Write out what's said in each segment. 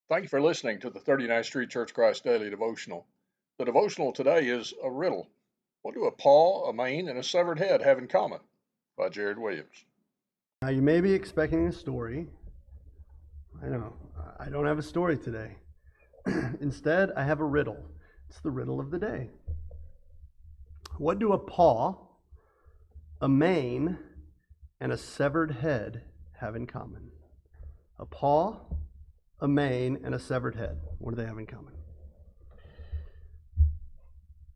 Thank you for listening to the 39th Street Church of Christ Daily Devotional. The devotional today is a riddle. What do a paw, a mane, and a severed head have in common? By Jared Williams. Now, you may be expecting a story. I know, I don't have a story today. Instead, I have a riddle. It's the riddle of the day. What do a paw, a mane, and a severed head have in common? A paw, a mane, and a severed head. What do they have in common?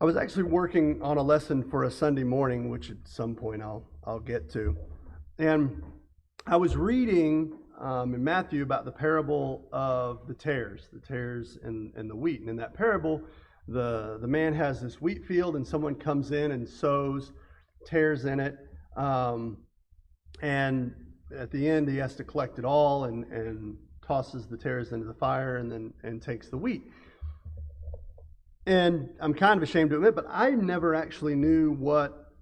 I was actually working on a lesson for a Sunday morning, which at some point I'll get to. And I was reading in Matthew about the parable of the tares and the wheat. And in that parable, the man has this wheat field and someone comes in and sows tares in it. And at the end, he has to collect it all and tosses the tares into the fire and takes the wheat. And I'm kind of ashamed to admit, but I never actually knew what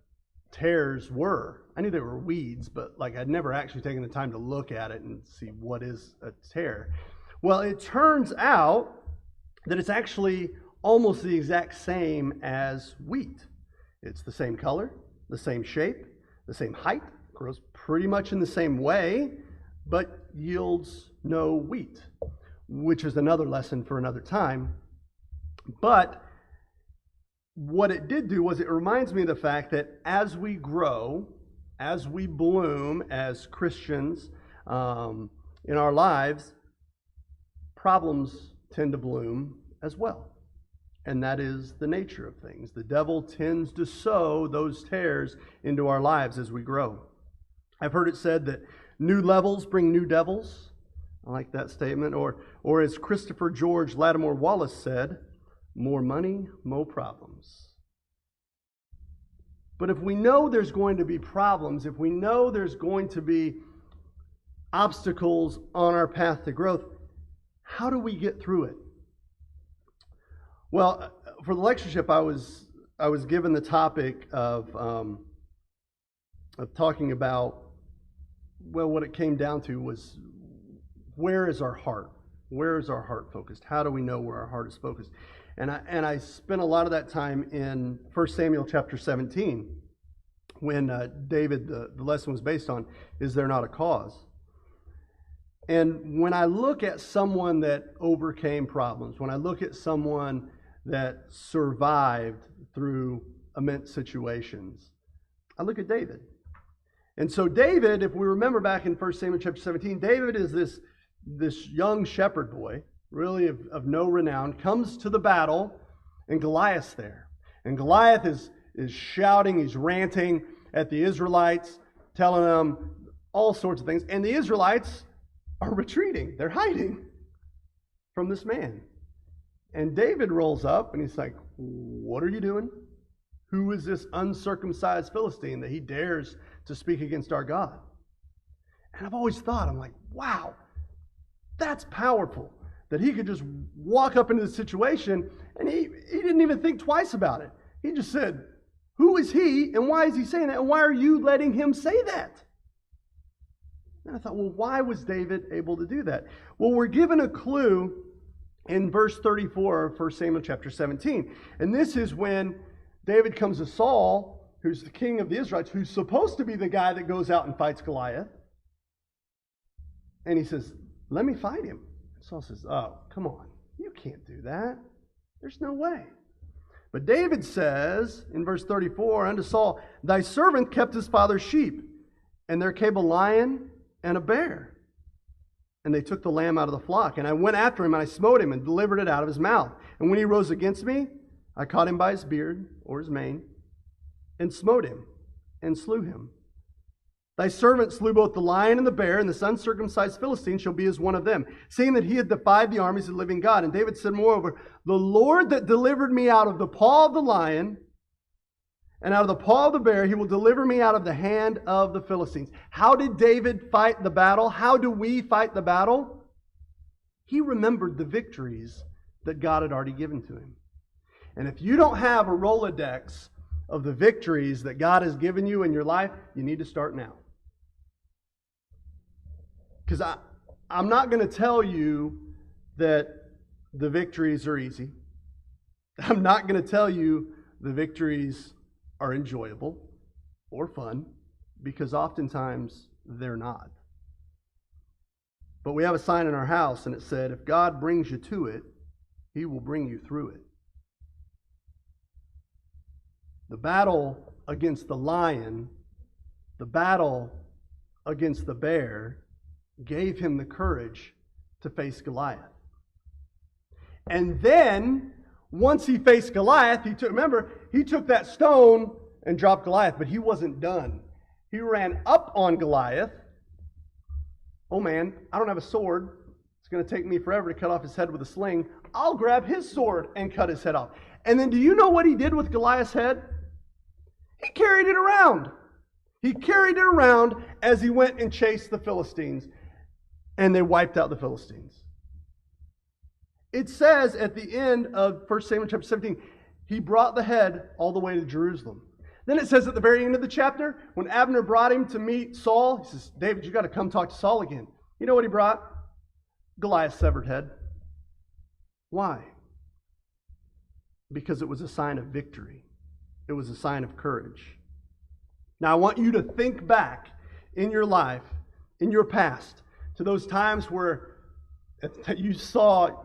tares were. I knew they were weeds, but I'd never actually taken the time to look at it and see what is a tare. Well, it turns out that it's actually almost the exact same as wheat. It's the same color, the same shape, the same height, grows pretty much in the same way, but yields no wheat, which is another lesson for another time. But what it did do was it reminds me of the fact that as we grow, as we bloom as Christians in our lives, problems tend to bloom as well. And that is the nature of things. The devil tends to sow those tares into our lives as we grow. I've heard it said that new levels bring new devils. I like that statement. Or as Christopher George Lattimore Wallace said, more money, more problems. But if we know there's going to be problems, if we know there's going to be obstacles on our path to growth, how do we get through it? Well, for the lectureship, I was given the topic of talking about, well, what it came down to was, where is our heart? Where is our heart focused? How do we know where our heart is focused? And I spent a lot of that time in 1 Samuel chapter 17, when David, the lesson was based on, is there not a cause? And when I look at someone that overcame problems, when I look at someone that survived through immense situations, I look at David. And so David, if we remember back in 1 Samuel chapter 17, David is this young shepherd boy, really of no renown, comes to the battle, and Goliath's there. And Goliath is shouting, he's ranting at the Israelites, telling them all sorts of things. And the Israelites are retreating. They're hiding from this man. And David rolls up and he's like, what are you doing? Who is this uncircumcised Philistine that he dares to speak against our God? And I've always thought, I'm like, wow, that's powerful. That he could just walk up into the situation and he didn't even think twice about it. He just said, who is he and why is he saying that? And why are you letting him say that? And I thought, well, why was David able to do that? Well, we're given a clue in verse 34 of 1 Samuel chapter 17. And this is when David comes to Saul, who's the king of the Israelites, who's supposed to be the guy that goes out and fights Goliath. And he says, let me fight him. Saul says, oh, come on. You can't do that. There's no way. But David says in verse 34, unto Saul, thy servant kept his father's sheep, and there came a lion and a bear. And they took the lamb out of the flock. And I went after him, and I smote him, and delivered it out of his mouth. And when he rose against me, I caught him by his beard, or his mane, and smote him, and slew him. Thy servant slew both the lion and the bear, and this uncircumcised Philistine shall be as one of them, seeing that he had defied the armies of the living God. And David said, moreover, the Lord that delivered me out of the paw of the lion and out of the paw of the bear, he will deliver me out of the hand of the Philistines. How did David fight the battle? How do we fight the battle? He remembered the victories that God had already given to him. And if you don't have a Rolodex of the victories that God has given you in your life, you need to start now. Because I'm not going to tell you that the victories are easy. I'm not going to tell you the victories are enjoyable or fun, because oftentimes they're not. But we have a sign in our house, and it said, if God brings you to it, He will bring you through it. The battle against the lion, the battle against the bear, gave him the courage to face Goliath. And then, once he faced Goliath, he took that stone and dropped Goliath, but he wasn't done. He ran up on Goliath. Oh man, I don't have a sword. It's going to take me forever to cut off his head with a sling. I'll grab his sword and cut his head off. And then do you know what he did with Goliath's head? He carried it around. He carried it around as he went and chased the Philistines, and they wiped out the Philistines. It says at the end of 1 Samuel chapter 17, he brought the head all the way to Jerusalem. Then it says at the very end of the chapter, when Abner brought him to meet Saul, he says, David, you got to come talk to Saul again. You know what he brought? Goliath's severed head. Why? Because it was a sign of victory. It was a sign of courage. Now I want you to think back in your life, in your past, to those times where you saw,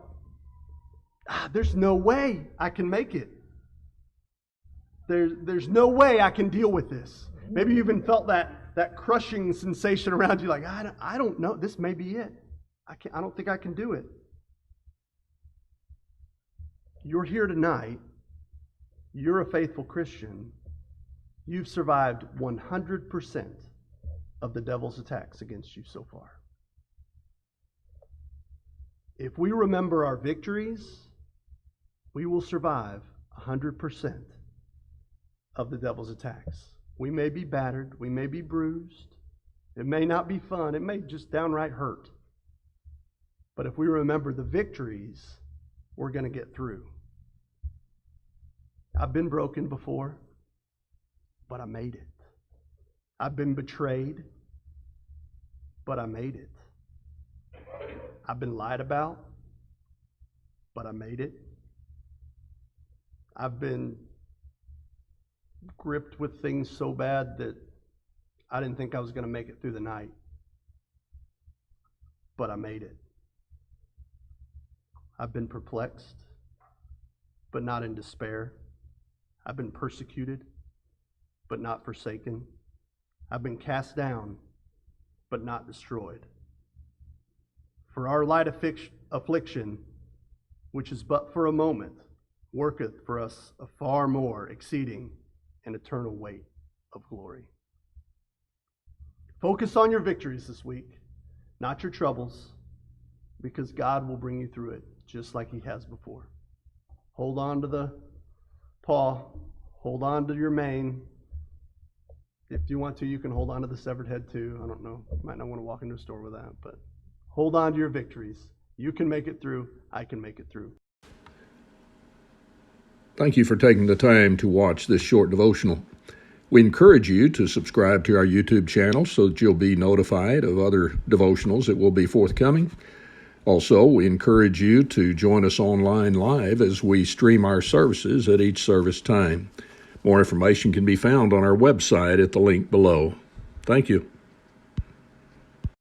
there's no way I can make it. There's no way I can deal with this. Maybe you even felt that crushing sensation around you, like, I don't know, this may be it. I don't think I can do it. You're here tonight. You're a faithful Christian. You've survived 100% of the devil's attacks against you so far. If we remember our victories, we will survive 100% of the devil's attacks. We may be battered. We may be bruised. It may not be fun. It may just downright hurt. But if we remember the victories, we're going to get through. I've been broken before, but I made it. I've been betrayed, but I made it. I've been lied about, but I made it. I've been gripped with things so bad that I didn't think I was going to make it through the night, but I made it. I've been perplexed, but not in despair. I've been persecuted, but not forsaken. I've been cast down, but not destroyed. For our light affliction, which is but for a moment, worketh for us a far more exceeding and eternal weight of glory. Focus on your victories this week, not your troubles, because God will bring you through it just like He has before. Hold on to the paw. Hold on to your mane. If you want to, you can hold on to the severed head too. I don't know. You might not want to walk into a store with that, but hold on to your victories. You can make it through. I can make it through. Thank you for taking the time to watch this short devotional. We encourage you to subscribe to our YouTube channel so that you'll be notified of other devotionals that will be forthcoming. Also, we encourage you to join us online live as we stream our services at each service time. More information can be found on our website at the link below. Thank you.